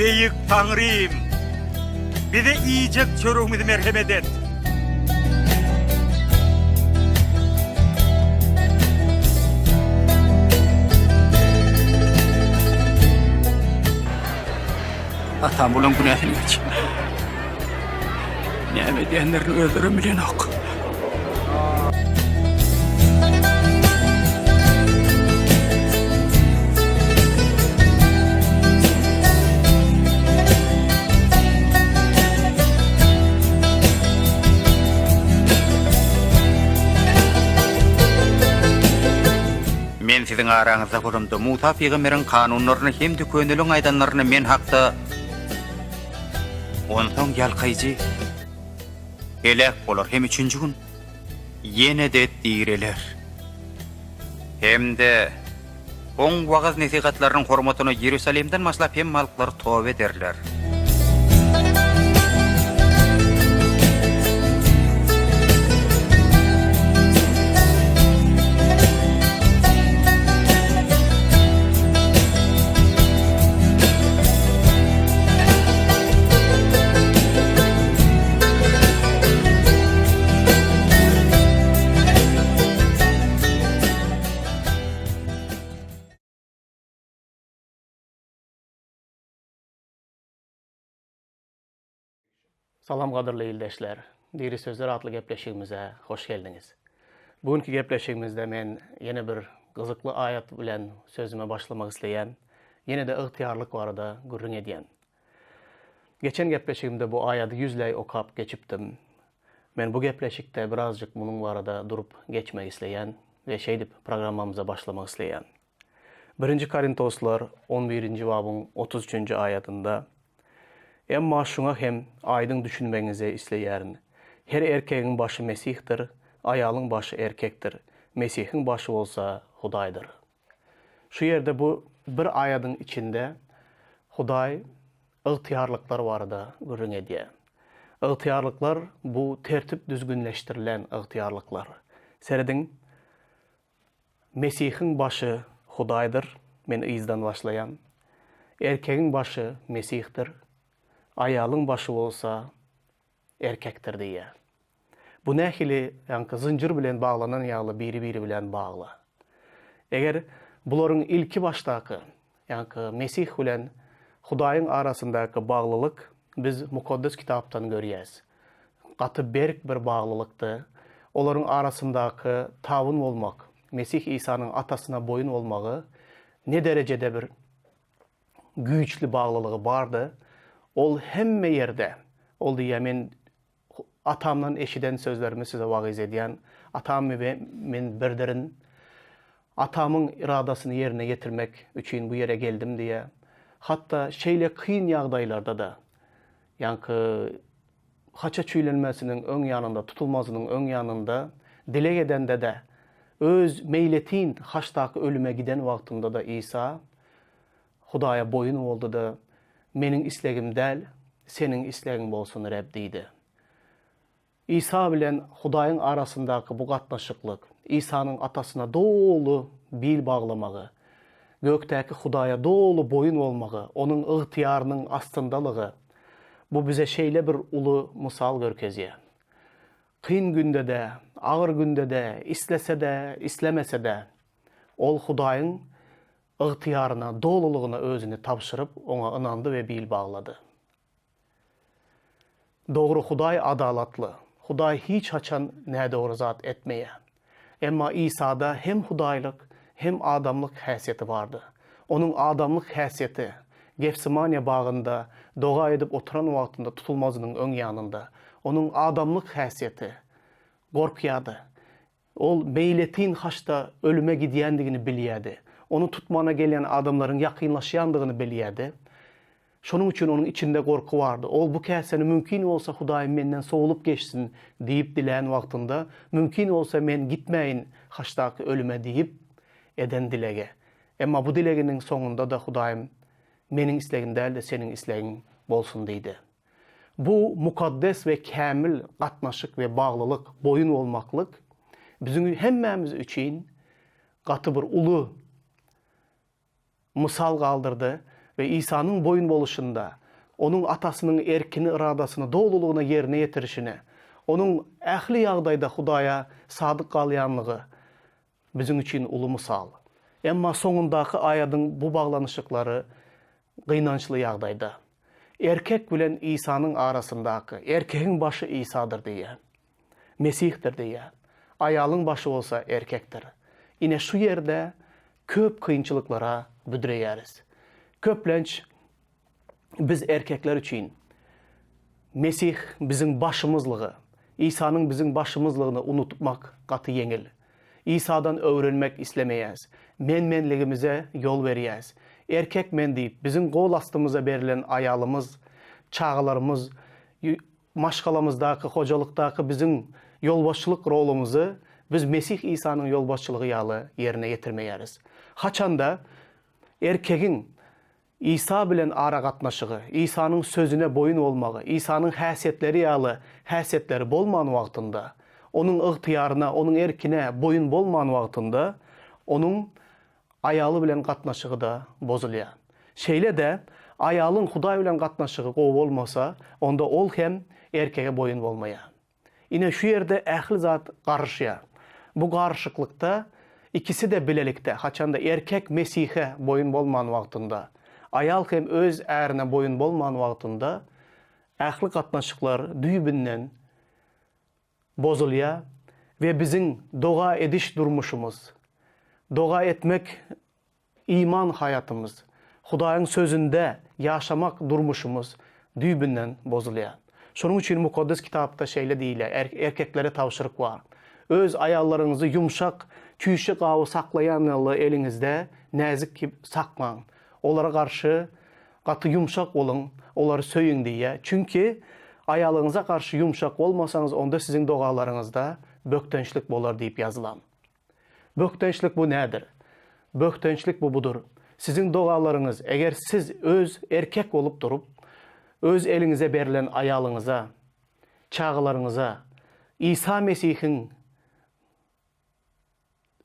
beyik Tanrım, bize iyicek çorumuzu merhamet et. Atam bulan günahını geç. Näme diýenlerini öldürüm bilen ok. Men sizin araňyzda gurumda Musa peýgamberin kanunlaryny hem tüköneliň aýdanlaryny men hakda ondan ýalkyjy elek bolar hem üçünjü gün ýene de diýreler. Hemde oň wagaz nesihatlarynyň hormatyna Ýerusalemden maslap hem malklar tobe ederler. Salam gadyrly ildeşler. Diri Sözler adlı gepleşigimize hoş geldiniz. Bugünkü gepleşigimizde men yine bir gyzykly ayat bilen sözüme başlamak isleýän, yine de ıhtiyarlık barada gurrun edýän. Geçen gepleşigimde bu aýaty yüzlej okap geçipdim. Men bu gepleşikde birazcık bunun barada durup geçmek isleýän ve şeýdip programmamyza başlamak isleýän. 1. Korintoslar 11. babyň 33. aýatynda emma şuna hem aydın düşünmeňize isleýärin. Her erkegiň başı Mesihdir, aýalyň başı erkekdir. Mesihiň başı bolsa Hudaýdyr. Şu ýerde bu bir aýadyň içinde Hudaý ıhtiyarlıklar barada gurrun edýär. Ihtiyarlıklar bu tertip düzgünleştirilen ıhtiyarlıklar. Seredin Mesihiň başı Hudaýdyr. Men ýyzdan başlaýan. Erkegiň başı Mesihdir. Aýalyň başı bolsa erkekdir diýär. Bu nähili ýa-ni zynjyr bilen baglanan ýaly biri-biri bilen bagly. Eger bularyň ilki başdaky, ýa-ni Mesih bilen Hudaýyň arasyndaky baglylyk biz mukaddes kitapdan görýäs. Gaty berk bir baglylykdy. Olaryň arasyndaky tawun bolmak, Mesih İsa'nın atasyna boyun bolmagy ne derejede bir güýçli baglylygy bardy. Ol hemme yerde, ol diye men atamdan eşiden sözlerimi size vagiz edýän, atam ve men birdirin atamın iradasyny yerine getirmek üçin bu yere geldim diye. Hatta şeýle kıyın ýagdaýlarda da, ýa-ni haça çüýlenmesiniň öň ýanynda, tutulmazynyň öň ýanynda dile edende de öz meýletin haçdaky ölüme giden wagtynda da İsa Hudaýa boyun boldy da meniň islegim däl, seniň islegiň bolsun Rab diýdi. İsa bilen Hudaýyň arasyndaky bu gatnaşyklyk, İsa'nın atasyna dolu bil baglamagy, gökdäki Hudaýa dolu boyun bolmagy, onuň ıhtiýarynyň astyndalygy, bu bize şeýle bir uly mysal görkezýär. Kyn günde de, agyr günde de, islese de, islemese de, ol Hudaýyň ıhtiýaryna, dolulugyna özüni tapşyryp, ona ynandy ve bil baglady. Dogry Hudaý adalatly. Hudaý hiç haçan nädogry zat etmeýär. Emma İsa'da hem Hudaýlyk hem adamlyk häsiýeti bardy. Onuň adamlyk häsiýeti Gefsemaniýa bagynda doga edip oturan wagtynda tutulmazynyň öň ýanynda. Onuň adamlyk häsiýeti gorkýady. Ol meýletin haçda ölüme gidýändigini bilýärdi. Onu tutmana gelen adamların yakınlaşýandygyny bilýärdi. Şonuň üçin onuň içinde gorku bardy. Ol bu käseni mümkin bolsa Hudaý menden sowulup geçsin diýip dilen wagtynda, mümkin bolsa men gitmeýin haçdaky ölüme diýip eden dilege. Emma bu dileginiň soňunda da Hudaýym meniň islegim däl de seniň islegiň bolsun diýdi. Bu mukaddes ve kämil gatnaşyk ve baglylyk, boyun bolmaklyk bizim hemmemiz üçin gaty bir uly mysal galdırdı ve İsa'nın boyun boluşunda, onun atasının erkini, iradasını, doğruluğuna yerine yetirişini, onun ähli ýagdaýda Hudaya sadyk galyanlygy bizim için ulu misal. Emma soňundaky aýadyň bu baglanışyklary gynançly ýagdaýda. Erkek bilen İsa'nın arasındaky, erkegiň başı İsa'dır diýär. Mesihdir diýär. Aýalyň başı bolsa erkekdir. Ine şu ýerde köp kynçylyklara büdreýäris. Köplenç biz erkekler için Mesih bizim başımızlığı, İsa'nın bizim başımızlığını unutmak katı yengil. İsa'dan öğrenmek islemeyiz. Menligimize yol veriyiz. Erkek men deyip bizim kol astımıza verilen ayalımız, çağlarımız, maşgalamızdaki, hocalıktaki bizim yolbaşçılık rolumuzu biz Mesih İsa'nın yolbaşçılığı ýaly yerine getirmeyiz. Haçanda erkeğin İsa bilen ara gatnaşygy, İsa'nın sözüne boyun olmagy, İsa'nın häsiýetleri ýaly häsiýetleri bolman wagtynda, onun ıhtiyarına, onun erkine boyun bolman wagtynda, onun ayalı bilen gatnaşygy da bozulýar. Şeýle de ayalyň Hudaý bilen gatnaşygy gowy bolmasa, onda ol hem erkege boyun bolmaýar. Ine şu ýerde ähli zat garşýar. Bu garşyklykda ikisi de bilelikde, haçanda erkek Mesihe boyun bolman wagtynda, ayal hem öz ärine boyun bolman wagtynda ähli gatnaşyklar düýbinden bozulýar ve bizim doga ediş durmuşumuz, doga etmek iman hayatımız, Hudaýyň sözünde yaşamak durmuşumuz düýbinden bozulýar. Şonuň üçin mukaddes kitapda şeýle diýilýär, erkeklere tawşyryk bar. Öz aýallaryňyzy yumşak, küýşi gawy saklayan ýaly eliňizde näzik sakmaň. Olara karşı katı yumşak olun, onları söyün diye. Çünkü ayalığınıza karşı yumşak olmasanız onda sizin dogalarınızda böktençlik bolar deyip yazılan. Böktençlik bu nedir? Böktençlik bu budur. Sizin dogalarınız eğer siz öz erkek olup durup öz elinize verilen ayalığınıza, çağlarınıza İsa Mesih'in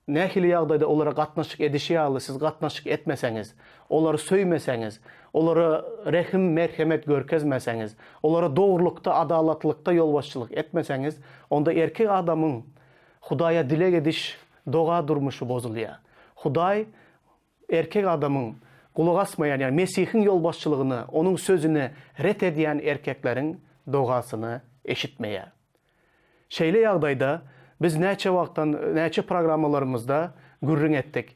nähili ýagdaýda olara gatnaşyk edişi ýaly siz gatnaşyk etmeseňiz, olary söýmeseňiz, olara rehim, merhemet görkezmeseňiz, olara dogrulukda, adalatlıkda yolbaşçılık etmeseňiz, onda erkek adamın Hudaýa dilek ediş, doga durmuşu bozulýar. Hudaý erkek adamın kulak asmayan, yani Mesih'in yolbaşçılığını, onun sözünü ret ediyen erkeklerin dogasyny eşitmeýär. Şeýle ýagdaýda biz näçe wagtdan, näçe programmalarymızda gürrüň etdik.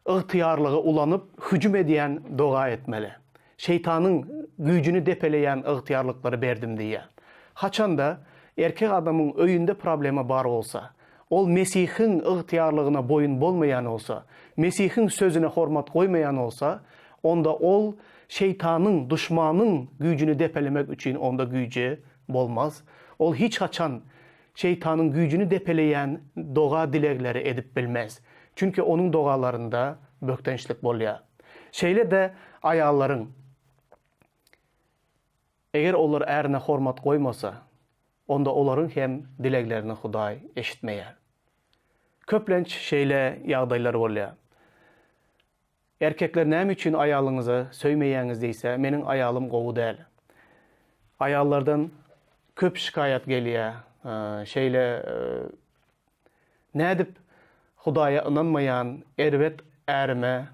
Ihtiyarlığı ulanıp hücum ediyen doga etmeli. Şeytanın gücünü depeleyen ihtiyarlıkları berdim diye. Haçanda erkek adamın öýünde problemi bar olsa, ol Mesih'in ihtiyarlığına boyun bolmayan olsa, Mesih'in sözüne hormat koymayan olsa, onda ol şeytanın, düşmanın gücünü depelemek için onda gücü bolmaz. Ol hiç haçan şeytanın gücünü depeleyen doga dilekleri edip bilmez. Çünkü onun dogalarında böktençlik bolýar. Şeýle de ayalların eğer onlar ärine hormat koymasa, onda olaryň hem dileklerini Hudaý eşitmeýär. Köplenç şeýle ýagdaýlar bolýar. Erkekler näme üçin ayalyňyza söýmeýäňiz diýse, meniň ayalym gowy däl. Ayallardan köp şikayet gelýär. Şeýle nädip Hudaýa inanmayan erwet ärime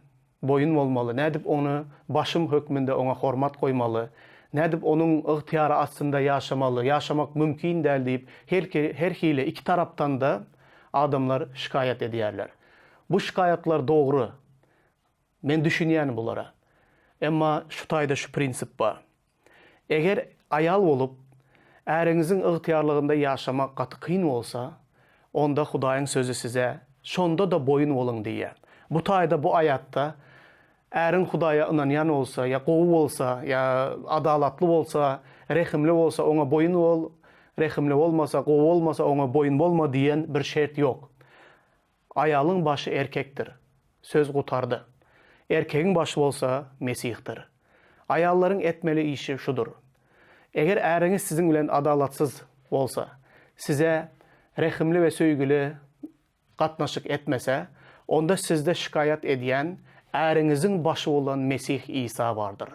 boyun bolmaly, nädip onu başym hökmünde ona hormat koymaly, nädip onun ihtiyary astynda ýaşamaly, ýaşamak mümkin däl diýip her hile iki tarapdan da adamlar şikayet edýärler. Bu şikayetler dogry. Men düşünýän bulara. Emma şu taýda şu prinsip bar. Eger ayal bolup äriňiziň ihtiyarlygynda ýaşamak gaty kyn bolsa, onda Hudaýyň sözü size şonda da boyun bolun diýär. Bu taýda bu ayatda äriň Hudaýa inanýan bolsa, ýa gowy bolsa, ýa adalatly bolsa, rehimli bolsa ona boyun bol, rehimli bolmasa, gowy bolmasa ona boyun bolma diýen bir şert ýok. Ayalyň başı erkektir. Söz gutardy. Erkegiň başı bolsa Mesih'tir. Ayallaryň etmeli işi şudur. Eger äriňiz siziň bilen adalatsyz bolsa, size rehimli ve söýgüli gatnaşyk etmese, onda sizde şikayet edýän äriňiziň başy bolan Mesih İsa bardyr.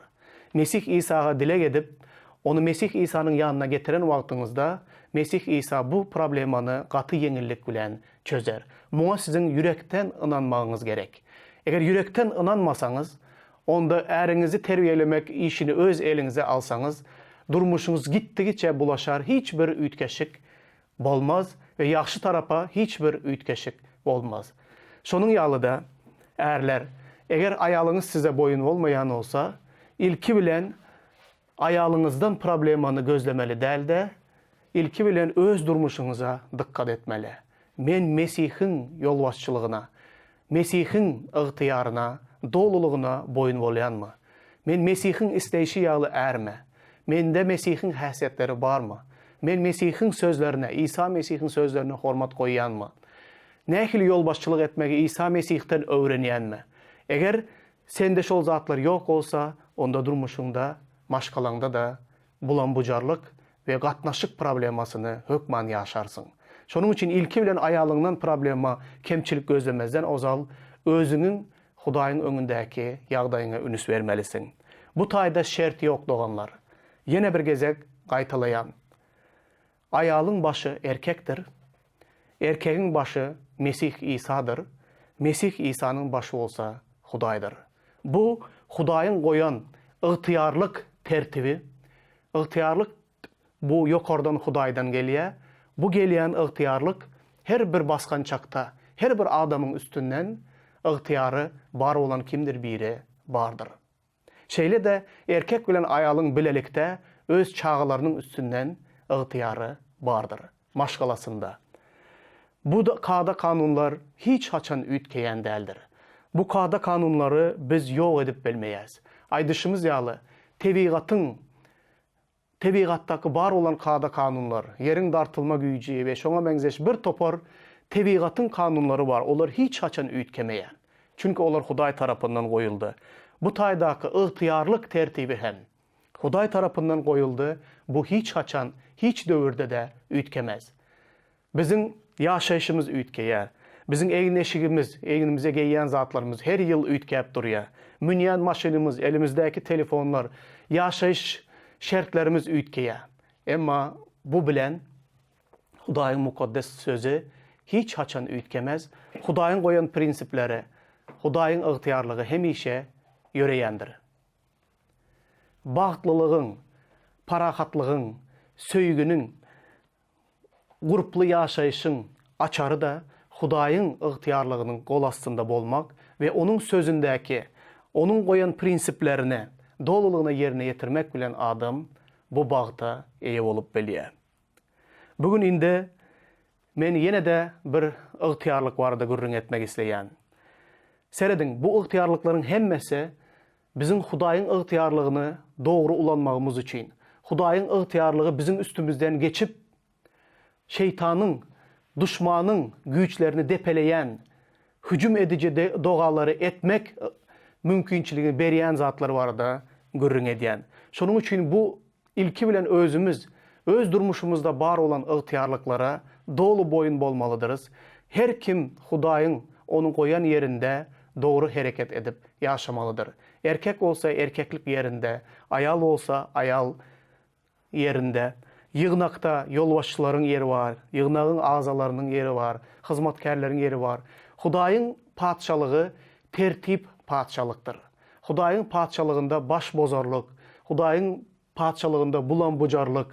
Mesih İsa'ga dilek edip, onu Mesih İsa'nın yanına getiren wagtyňyzda Mesih İsa bu problemany gaty yeňillik bilen çözer. Muňa siziň yürekten inanmagyňyz gerek. Eger yürekten inanmasaňyz, onda äriňizi terbiyelemek işini öz eliňize alsaňyz, durmuşuňuz gitdigiçe bulaşar, hiç bir ütkeşik bolmaz ve yaxşı tarapa hiç bir ütkeşik bolmaz. Şonuň ýalyda erler, eger aýalyňyz size boyun bolmaýan olsa, ilki bilen aýalyňyzdan problemany gözlemeli däl de, ilki bilen öz durmuşuňyza dikkat etmeli. Men Mesihiň ýolbaşçylygyna, Mesihiň ygtyýaryna, dolulugyna boyun bolýanmy? Men Mesihiň isleýişi ýaly erme? Mende Mesihiň häsiýetleri barmy? Men Mesihiň sözlerine, İsa Mesihiň sözlerine hormat goýýanmy? Nähili ýolbaşçylyk etmegi İsa Mesihden öwrenýänmi? Eger sende şol zatlar ýok bolsa, onda durmuşuňda, maşgalaňda da bulan-bujarlyk we gatnaşyk problemasyny hökman ýaşarsyň. Şonuň üçin ilki bilen aýalyňdan problema, kemçilik gözlemezden ozal, özüňiň Hudaýyň öňündäki ýagdaýyňa ünüs bermelisin. Bu taýda şert ýok doganlar. Yine bir gezek gaýtalaýan. Aýalyň başı erkekdir. Erkegiň başı Mesih İsa'dır. Mesih İsa'nın başı olsa Hudaýdyr. Bu Hudaýyň goýan ygtyýarlyk tertibi. Ygtyýarlyk bu ýokardan Hudaýdan gelýär. Bu gelýän ygtyýarlyk her bir baskan çakta, her bir adamyň üstünden ygtyýary bar bolan kimdir biri bardyr. Şeýle de erkek bilen aýalyň bilelikde öz çağılarynyň üstünden ygtyýary bardyr, maşgalasynda. Bu da kada kanunlar hiç haçan ütkeýän däldir. Bu kada kanunları biz ýok edip bilmeýäs. Aýdyşymyz ýaly, tebigatdaky bar olan kada kanunlar, yeriň dartylma güýji we şoňa meňzeş bir topar tebigatyň kanunlary bar. Olar hiç haçan ütkemeýän. Çünki olar Hudaý tarapyndan goýuldy. Bu taýdaky ygtyýarlyk tertibi hem Hudaý tarapyndan goýuldy. Bu hiç haçan, hiç döwürde de ütkemez. Biziň ýaşaýşymyz ütkeýär. Biziň egneşigimiz, egnimize geýýän zatlarymız her ýyl ütkep durýar. Münýän maşynymyz, elimizdäki telefonlar, ýaşaýyş şertlerimiz ütkeýär. Emma bu bilen Hudaýyň mukaddes sözü hiç haçan ütkemez. Hudaýyň goýan prinsipleri, Hudaýyň ygtyýarlygy hemişe ýöreýändir. Bagtlylygyň, parahatlygyň, söýgüniň, guruply ýaşaýyşyň açary da Hudaýyň ygtyýarlygynyň gol astynda bolmak we onuň sözündäki, onuň goýan prinsiplerini dolulugyna ýerine ýetirmek bilen adam bu bagta eýe bolup bilýär. Bugün indi men ýene de bir ygtyýarlyk barada gürrüň etmek isleýän. Serediň, bu ygtyýarlyklaryň hemmesi biziň Hudaýyň ygtyýarlygyny dogry ulanmagymyz üçin, Hudaýyň ygtyýarlygy biziň üstümizden geçip şeytanyň, düşmanyň güýçlerini depeleýän, hüjüm edici dogalary etmek mümkinçiligi berýän zatlar barada gürrüň edýän. Şonuň üçin bu ilki bilen özümüz, öz durmuşumuzda bar olan ygtyýarlyklara dolu boyun bolmalydyryz. Her kim Hudaýyň onu goýan ýerinde doğru hereket edip yaşamalıdır. Erkek olsa erkeklik yerinde, ayal olsa ayal yerinde, yığnakta yolbaşçıların yeri var, yığnağın azalarının yeri var, hizmetkarların yeri var. Hudaýyň patşalygy tertip patşalyktır. Hudaýyň patşalygynda baş bozarlyk, Hudaýyň patşalygynda bulan-bujarlyk,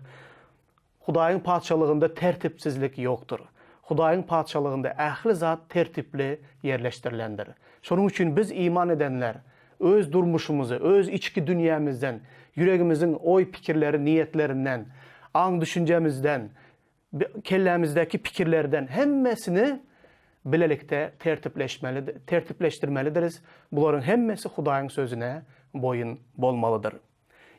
Hudaýyň patşalygynda tertipsizlik ýokdur. Hudaýyň patşalygynda ähli zat tertipli yerleşdirilendir. Şonuň üçin biz iman edenler öz durmuşumuzu, öz içki dünyamızdan, yüregimizin oy pikirleri, niyetlerinden, an düşüncemizden, kellemizdeki pikirlerden hemmesini bilelikte tertipleştirmelidiriz. Buların hemmesi Hudaýyň sözüne boyun bolmalıdır.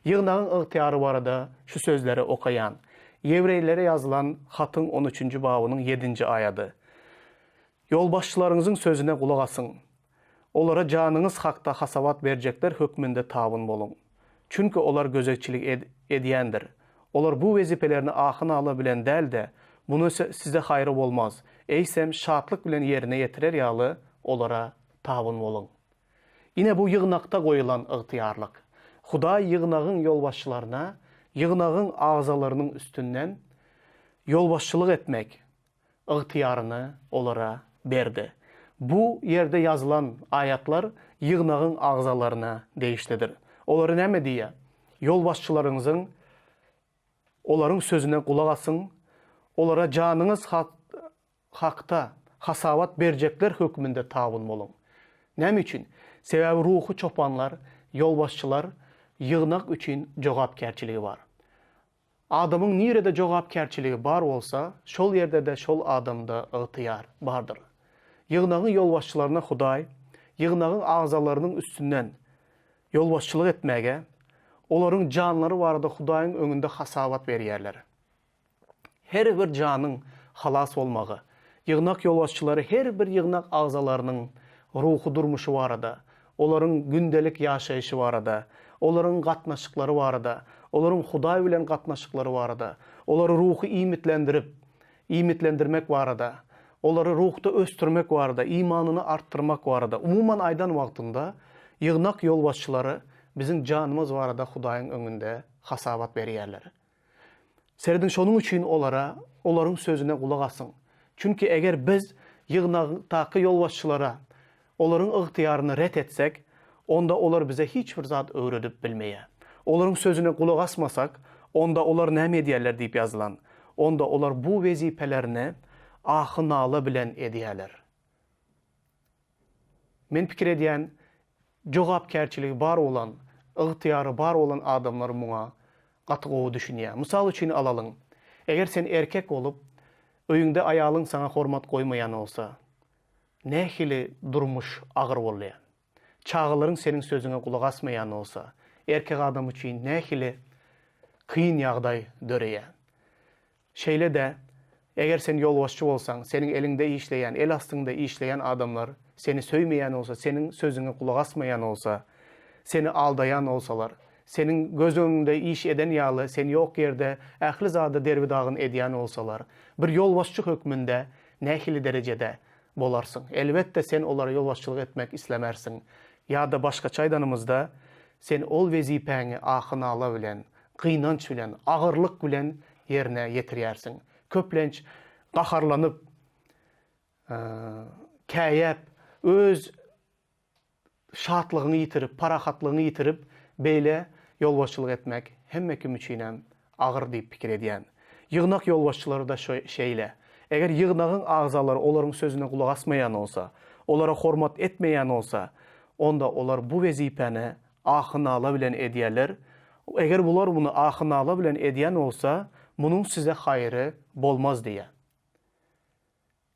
Yığnağın ygtyýary barada şu sözleri okayan, Yevreylere yazılan hatın 13. babının 7. ayadı. Yolbaşçılarınızın sözüne kulak asın. Olara canınız hakta hasabat verecekler, hükmünde tabın bolun. Çünkü olar gözekçilik ediyendir. Olar bu vezipelerini ahına alabilen del de, bunu size hayrı olmaz. Eysem şatlık bilen yerine yetirer yalı, olara tabın bolun. Yine bu yığınakta koyulan ıhtiyarlık. Huday yığınağın yolbaşçılarına, yığınağın ağzalarının üstünden yolbaşçılık etmek ıhtiyarını onlara berdi. Bu yerde yazılan ayatlar yığınağın ağzalarına değiştidir. Onları näme diye? Yolbaşçılarınızın onların sözüne kulak asın, onlara canınız hakta hasavat verecekler hükmünde tabun olun. Näme üçün? Sebebi ruhu çopanlar, yolbaşçılar yığınak üçün jogapkärçiligi var. Adamın nirede jogapkärçiligi bar olsa, şol yerde de şol adamda ıhtiyar bardır. Yığınağın yolbaşçılarına Huday, yığınağın ağzalarının üstünden yolbaşçılık etmege, onların canları vardı Hudayın önünde hasavat berýärler. Her bir canın halas olmağı, yığınak yolbaşçıları her bir yığınak ağzalarının ruhu durmuşu varada, onların gündelik yaşayışı varada, onların gatnaşıkları varada, onların Huday bilen gatnaşıkları varada, onları ruhu imitlendirmek varada, onları ruhta östürmek varada, imanını arttırmak varada. Umuman aydan vaktında yığınak yolbaşçıları bizim canımız varada Hudayın önünde hasabat berýärler. Serdin şonun üçün onların sözüne kulak asın. Çünkü eğer biz yığınakdaki yolbaşçılara onların ıhtiyarını ret etsek, onda onlar bize hiçbir zat öğretip bilmeye. Onların sözüne kulak asmasak, onda onlar näme edýärler diýip yazılan. Onda onlar bu wezipelerini ahınalı bilen edýärler. Men pikir edýän, jogapkärçiligi bar olan, ıhtiyarı bar olan adamlar muňa gatygowy düşünýär. Mysal üçin alalyň. Eger sen erkek olup, öýüňde aýalyň sana hormat koymayan olsa, nähili durmuş agyr bolýar. Çağılaryň senin sözüne kulak asmayan olsa, erkek adam üçin nähili kıyın ýagdaý döreýär. Şeýle de, eger sen yolbaşçı bolsaň, senin elinde işleyen, el astında işleyen adamlar seni söýmeýän olsa, senin sözüne kulak asmayan olsa, seni aldayan olsalar, senin göz önünde iş eden ýaly, sen yok yerde ähli zady derbidagyn edýän olsalar, bir yolbaşçı hökmünde nähili derecede bolarsın. Elbette sen olara yolbaşçılık etmek islemersin. Ya da başka çaydanımızda sen ol wezipäňi ahynala bilen, kıynanç bilen, agyrlyk bilen yerine ýetirýärsiň. Köplenç gaharlanyp, käýäp, öz şatlygyny ýitirip, parahatlygyny ýitirip, beýle yolbaşçılık etmek hemme kim üçinem agyr diýip pikir edýän. Yığınak yolbaşçylary da şeýle. Eger yığınağın ağzalary olaryň sözüne kulak asmayan olsa, olara hormat etmeýän olsa, onda olar bu wezipäni ahynala bilen edýärler. Eger bular bunu ahynala bilen edýän olsa, munun size haýry bolmaz diýär.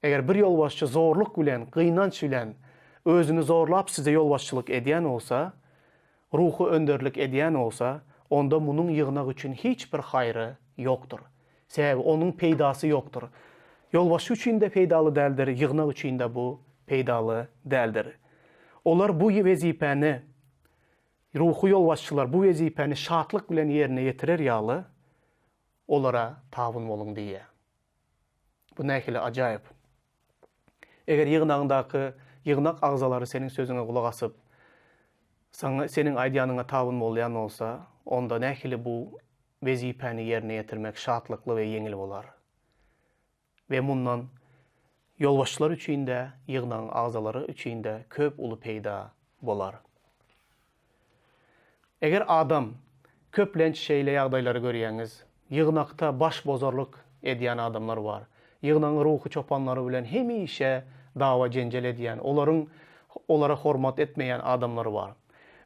Eger bir yolbaşçı zorluk bilen, kıynanç bilen özünü zorlap size yolbaşçılık edýän olsa, ruhu önderlik edýän olsa, onda munun yığınak üçün hiçbir haýry ýokdur. Sebäbi onun peýdasy ýokdur. Yolbaşçı üçün de peýdaly däldir, yığınak üçün de bu peýdaly däldir. Olar bu wezipäni, ruhu yolbaşçılar bu wezipäni şatlyk bilen yerine ýetirer ýaly, olara tabun bolun diýe. Bu nähili ajaýyp. Eger yığınak ağzalary senin sözüne kulak asyp, senin aýdýanyňa tabun bolýan olsa, onda nähili bu wezipäni yerine ýetirmek şatlykly we yeňil bolar. Ve mundan yolbaşçılar üçin de, yığınan ağzaları üçin de köp ulu peýda bolar. Eger adam köplenç şeýle ýagdaýlary görýäňiz, yığınakta baş bozarlyk edýän adamlar var. Yığınan ruhu çopanları bilen hemişe dawa jenjel edýän, olara hormat etmeýän adamlar var.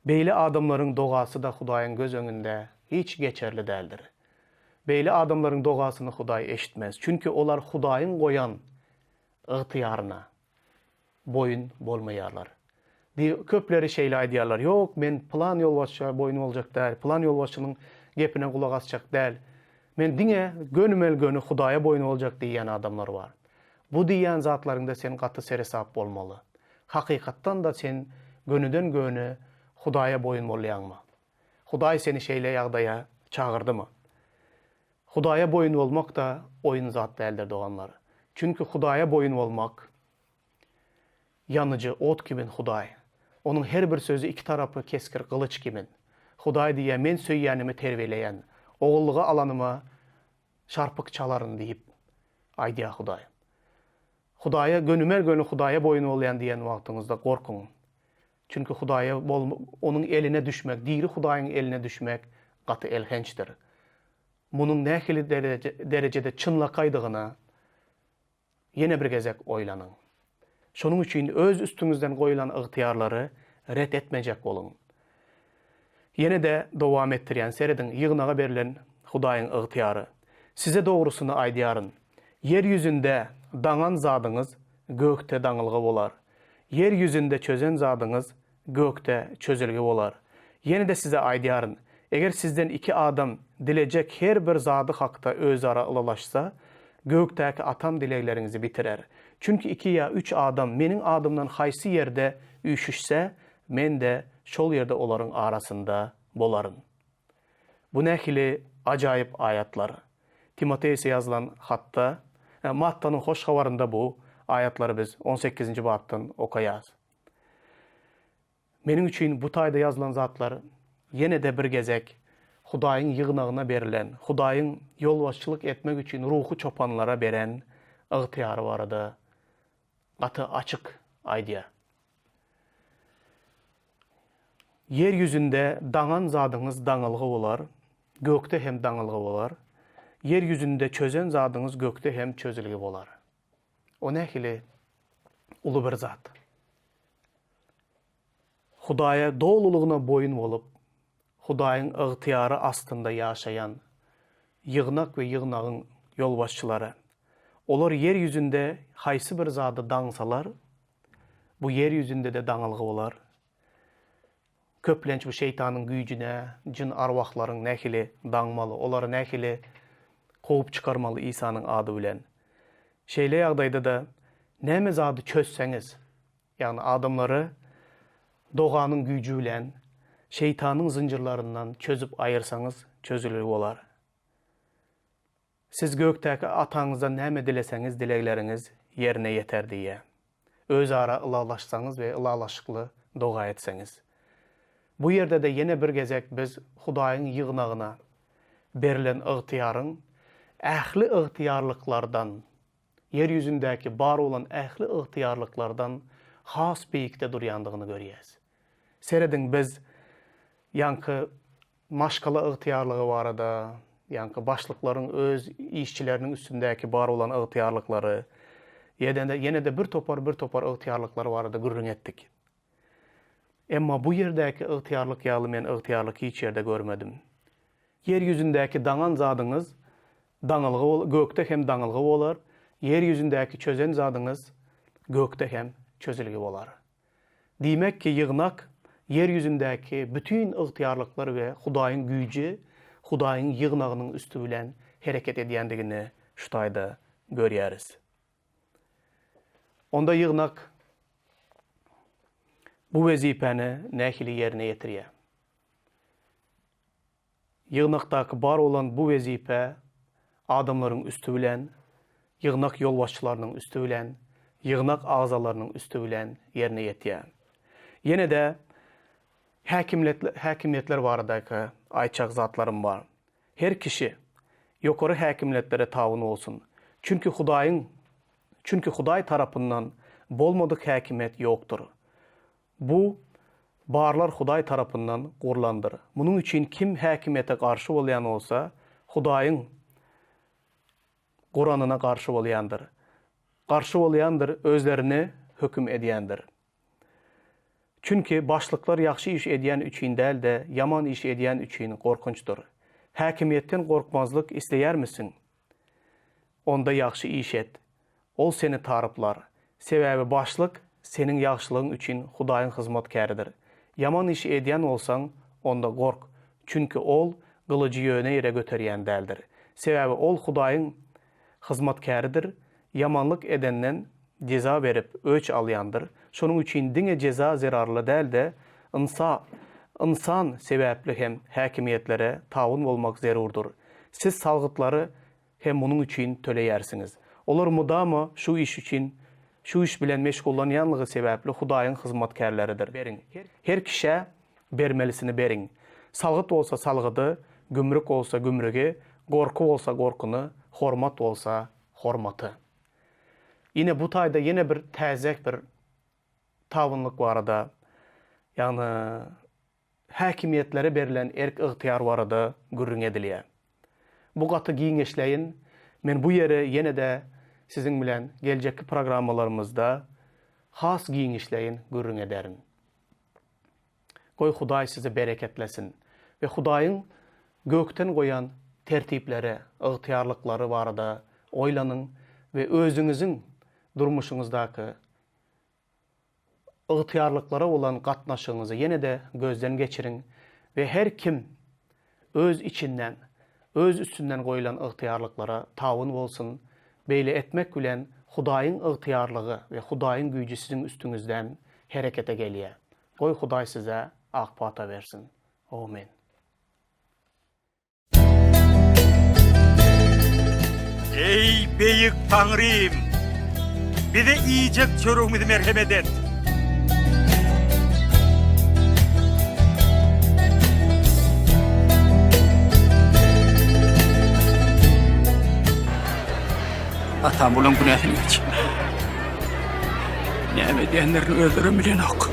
Beýle adamlaryň dogasy da Hudaýyň göz öňünde hiç geçerli däldir. Beýle adamlaryň dogasyny Hudaý eşitmez. Çünki olar Hudaýyň goýan ıhtiýaryna boyun bolmaýarlar. Köpleri şeýle aýdýarlar, ýok, men plan yolbaşçyga boyun boljak däl, plan yolbaşçynyň gepine kulak asjak däl. Men diňe gönümel gönü Hudaýa boyun boljak diýen adamlar var. Bu diýen zatlaryňda sen gaty seresap bolmaly. Hakykatdan da sen gönüden gönü Hudaýa boyun bolýanmy? Hudaý seni şeýle ýagdaýa çagyrdymy? Hudaýa boyun bolmak da oyun zat däldir doganlar. Çünki Hudaýa boyun bolmak yanıcı ot gibi Hudaý. Onun her bir sözü iki tarafı keskir kılıç kimin. Hudaý diýe men söýýänimi terbiýeleýän, oğulluğa alanıma şarpık çaların deyip aýdýa Hudaý. Hudaýa gönümer gönü Hudaýa boyun bolýan diýen wagtyňyzda gorkun. Çünkü Hudaýa onun eline düşmek, diri Hudaýyň eline düşmek gaty elhençdir. Munun nähili derecede çynlakaýdygyna ýene bir gezek oýlanyň. Şonuň üçin öz üstüňizden goýulan ygtyýarlary ret etmejek bolun. Ýene de dowam etdirýän serediň ýygnaga berilen Hudaýyň ygtyýary. Size dogrusyny aýdýaryn. Yer ýüzünde daňan zadyňyz gökte daňylgy bolar. Yer ýüzünde çözen zadyňyz gökte çözülgi bolar. Ýene de size aýdýaryn. Eger sizden iki adam dilejek her bir zady hakda özara ılalaşsa, gökdäki atam dileklerinizi bitirer. Çünkü 2 ya 3 adam menin adımdan haýsy ýerde üýşüşse, men de şol ýerde olaryň arasında bolaryn. Bu nähili ajaýyp aýatlar. Timoteýe ýazylan hatda, Mattanyň hoş habarynda bu aýatlary biz 18-nji babdan okaýas. Meniň üçin bu taýda ýazylan zatlar ýene de bir gezek Hudaýyň ýygnagyna berilen, Hudaýyň ýolbaşçylyk etmek üçin ruhu çopanlara beren ygtyýary barada gaty açyk aýdýa. Yer ýüzünde daňan zadyňyz daňylgy bolar, gökde hem daňylgy bolar. Yer ýüzünde çözen zadyňyz gökde hem çözülgi bolar. O nähili uly bir zat. Hudaýa dowlulugyna boyun bolup, Hudaýyň ygtyýary astynda ýaşaýan ýygnak we ýygnagyň ýolbaşçylary. Olar yer ýüzünde haýsy bir zady daňsalar, bu yer ýüzünde de daňylgy bolar. Köplenç bu şeytanyň güýjüne, jin arwahlaryň nähili daňmaly, olary nähili gowy çykarmaly İsa'nın ady bilen. Şeýle ýagdaýda da näme zady çözseňiz, ýagny adamlary doganyň güýjü bilen şeytanyň zynjirlaryndan çözüp aýyrsaňyz, çözülür bolar. Siz gökdäki ataňyzdan näme dileseňiz, dilekleriniz ýerine ýeter diýe. Özara ılalaşsaňyz we ılalaşykly doga etseňiz. Bu ýerde de ýene bir gezek biz Hudaýyň ýygnagyna berilen ygtyýaryň ähli ygtyýarlyklardan, yer ýüzündäki bar olan ähli ygtyýarlyklardan has beýikde durýandygyny görýäs. Serediň biz ýanky maşgala ygtyýarlygy barada, ýanky başlyklaryň öz işçileriniň üstündäki bar olan ygtyýarlyklary, ýene de bir topar ygtyýarlyklary barada gürrüň etdik. Emma bu ýerdäki ygtyýarlyk ýaly men ygtyýarlyk hiç ýerde görmedim. Yer ýüzündäki daňan zadyňyz daňylgy bolar, gökde hem daňylgy bolar. Yer ýüzündäki çözen zadyňyz gökde hem çözülgi bolar. Diýmek ki ýygnak yer ýüzündäki bütün ygtyýarlyklar we Hudaýyň güýji, Hudaýyň ýygnagynyň üstü bilen hereket edýändigini şu taýda görýäris. Onda ýygnak bu wezipeni nähili ýerine ýetirýär. Ýygnakdaky bar olan bu wezipe adamlaryň üstü bilen, ýygnak ýolbaşçylarynyň üstü bilen, ýygnak agzalarynyň üstü bilen ýerine ýetýär. Ýene de häkimiýetler baradaky aýtjak zatlarym bar. Her kişi ýokary häkimiýetlere tabyn bolsun. Çünki Hudaý tarapyndan bolmadyk häkimiýet ýokdur. Bu barlar Hudaý tarapyndan gurlandyr. Munuň üçin kim häkimiýete garşy bolýan bolsa, Hudaýyň Kur'anyna garşy bolýandyr. Garşy bolýandyr, özlerini hökm edýändir. Çünki başlıklar yaxşı iş edýän üçin däl de yaman iş edýän üçin gorkunçdur. Häkimiýetden gorkmazlyk isleýär misin? Onda yaxşı iş et. Ol seni tarıplar. Sebäbi başlyk senin yaxşylygyň üçin Hudaýyň hyzmatkäridir. Yaman iş edýän bolsaň, onda gork. Çünki ol gylyjy ýöne ýere göterýän däldir. Sebäbi ol Hudaýyň hyzmatkäridir. Yamanlyk edenden ceza berip öç alýandyr. Şonuň üçin diňe ceza zerarly däl de insan sebäpli hem häkimiýetlere tabyn bolmak zerurdur. Siz salgytlary hem munuň üçin töleýärsiňiz. Olar mudama şu iş üçin şu iş bilen meşgullanyanlığı sebäpli Hudaýyň hyzmatkarlarydyr. Beriň. Her kişe bermelisini beriň. Salgyt bolsa salgydy, gümrük bolsa gümrügi, gorku bolsa gorkuny, hormat bolsa hormaty. Yine bu taýda yine bir täzek bir tabynlyk barada, ýagny häkimiýetlere berilen erk ygtyýar barada gürrüň edilýär. Bu gaty giňeşleýin. Men bu ýere ýene de siziň bilen geljekki programmalarymyzda has giňeşleýin gürrüň ederin. Goý Hudaý sizi bereketlesin we Hudaýyň gökten goýan tertiplere, ygtyýarlyklary barada oýlanyň we özüňiziň durmuşuňuzdaky ygtyýarlyklara bolan gatnaşygyňyzy ýene de gözden geçiriň we her kim öz içinden, öz üstünden goýulan ygtyýarlyklara tabyn bolsun. Beýle etmek bilen Hudaýyň ygtyýarlygy we Hudaýyň güýji siziň üstüňizden herekete gelýär. Goý Hudaý size akpata versin. Amin. Ey beýik Taňrym, bize iýjek çörüňmizi merhemet et. Atam bulan günahını geç. Näme diýenlerini öldürüm bilen ok.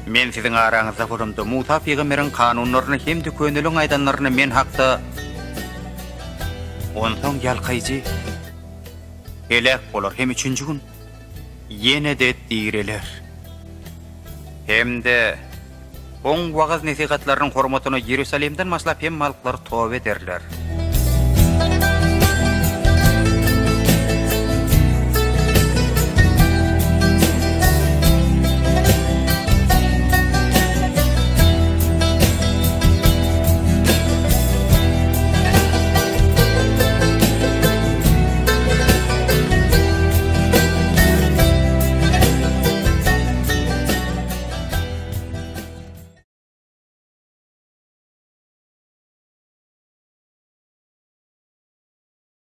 Men siziň araňyzda gurumda Musa peýgamberiň kanunlaryny hem düköneliň aýdanlaryny men hakda ondan ýalkaýjy elek bolar hem üçünji gün ýene de diýreler. Hemde oň wagaz nesihatlarynyň hormatyna Ýerusalemden maslap hem malklar tobe ederler.